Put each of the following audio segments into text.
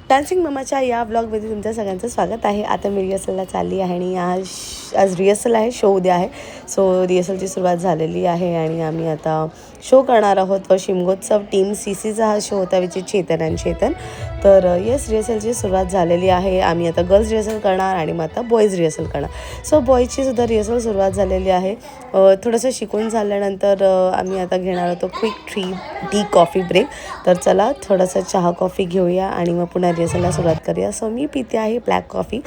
Dancing ममाच्या या ब्लॉगमध्ये तुमच्या सगळ्यांचं स्वागत आहे. आता मी रिहर्सलला चालली आहे आणि आज रिहर्सल आहे, शो उद्या आहे. सो रिहर्सलची सुरुवात झालेली आहे आणि आम्ही आता शो करणार आहोत. व शिमगोत्सव टीम CCचा हा शो होता, विच चेतन आणि चेतन. तर येस, रिहर्सलची सुरुवात झालेली आहे. आम्ही आता गर्ल्स रिहर्सल करणार आणि मग आता बॉईज रिहर्सल करणार. सो बॉईजची सुद्धा रिहर्सल सुरुवात झालेली आहे. थोडंसं शिकून झाल्यानंतर आम्ही आता घेणार होतो क्विक टी कॉफी ब्रेक. तर चला थोडंसं चहा कॉफी घेऊया आणि मग पुन्हा रिहर्सलला सुरुवात करूया. सो मी पिते आहे ब्लॅक कॉफी.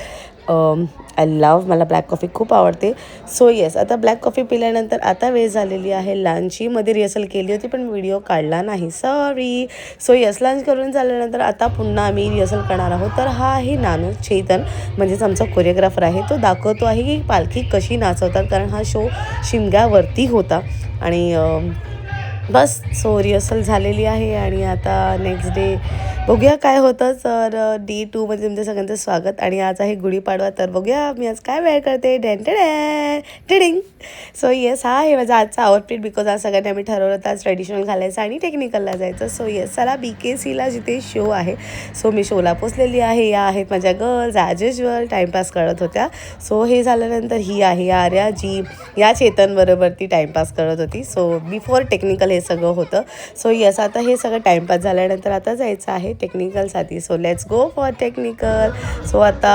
आय लव्ह, मला ब्लॅक कॉफी खूप आवडते. सो येस, आता ब्लॅक कॉफी पिल्यानंतर आता वेळ झालेली आहे लंचची. मध्ये रिहर्सल केली होती पण व्हिडिओ काढला नाही, सॉरी. सो येस, लंच करून झाल्यानंतर आता पुन्हा आम्ही रिहर्सल करणार आहोत. तर हा आहे नानू चेतन, म्हणजेच आमचा कोरिओग्राफर आहे. तो दाखवतो आहे की पालखी कशी नाचवतात, कारण हा शो शिमग्यावरती होता. आणि बस, सो रिहर्सल झालेली आहे आणि आता नेक्स्ट डे बघूया काय होतं. तर Day 2 मध्ये तुमच्या सगळ्यांचं स्वागत. आणि आज आहे गुढीपाडवा, तर बघूया मी आज काय वेअर करते. टेडिंग. सो येस, हा आहे माझा आजचा आउटफिट, बिकॉज आज सगळ्यांनी आम्ही ठरवलं तर आज ट्रेडिशनल घालायचं आणि टेक्निकलला जायचं. सो येस, चला BKCला जिथे शो आहे, सो मी शोला पोचलेली आहे. या आहेत माझ्या गर्ल्स, ॲज युजल टाईमपास करत होत्या. सो हे झाल्यानंतर ही आहे आर्या, जी या चेतनबरोबर ती टाईमपास करत होती. सो बिफोर टेक्निकल हे सगळं होतं. सो येस, आता हे सगळं टाईमपास झाल्यानंतर आता जायचं आहे टेक्निकलसाठी. So let's go for technical. सो आता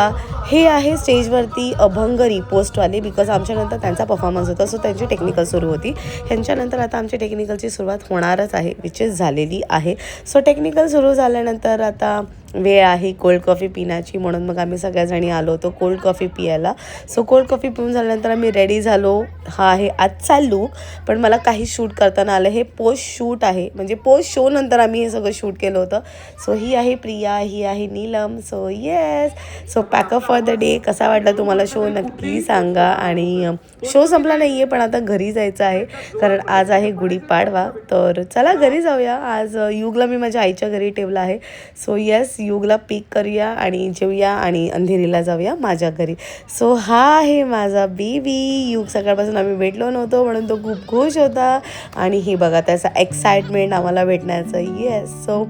हे आहे स्टेजवरती अभंग रिपोस्टवाले, बिकॉज आमच्यानंतर त्यांचा परफॉर्मन्स होता. सो त्यांची टेक्निकल सुरू होती. ह्यांच्यानंतर आता आमची टेक्निकलची सुरुवात होणारच आहे, विच इज झालेली आहे. सो टेक्निकल सुरू झाल्यानंतर आता वेळ आहे कोल्ड कॉफी पिण्याची, म्हणून मग आम्ही सगळ्याजणी आलो होतो कोल्ड कॉफी पियायला. सो कोल्ड कॉफी पिऊन झाल्यानंतर आम्ही रेडी झालो. हा आहे आजचा लूक, पण मला काही शूट करताना आलं. हे पोस्ट शूट आहे, म्हणजे पोस्ट शो नंतर आम्ही हे सगळं शूट केलं होतं. सो ही आहे प्रिया, ही आहे Neelam. So yes, so pack up for the day. कसा वाटला तुम्हाला शो नक्की सांगा. आणि शो संपला नाही आहे, पण आता घरी जायचं आहे, कारण आज आहे गुढीपाडवा. तर चला घरी जाऊया. आज युगला मी माझ्या आईच्या घरी ठेवलं आहे. सो येस, युगला पिक करूया आणि जेऊया आणि अंधेरीला जाऊया माझ्या घरी. सो हा आहे माझा बेबी युग. सकाळपासून आम्ही भेटलो नव्हतो, म्हणून तो खूप खुश होता. आणि हे बघा त्याचा एक्साइटमेंट आम्हाला भेटण्याचं. येस, सो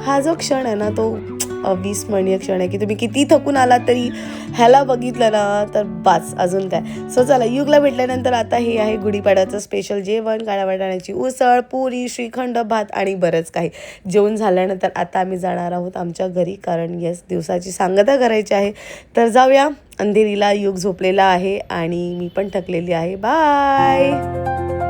हा जो क्षण आहे ना, तो अविस्मरणीय क्षण आहे, की तुम्ही किती थकून आलात तरी ह्याला बघितलं ना तर बास, अजून काय. सो चला, युगला भेटल्यानंतर आता हे आहे गुढीपाडव्याचं स्पेशल जेवण. काळ्या वाटाण्याची उसळ, पुरी, श्रीखंड, भात आणि बरंच काही. जेवण झाल्यानंतर आता आम्ही जाणार आहोत आमच्या घरी, कारण येस, दिवसाची सांगता करायची आहे. तर जाऊया अंधेरीला. युग झोपलेला आहे आणि मी पण थकलेली आहे. बाय.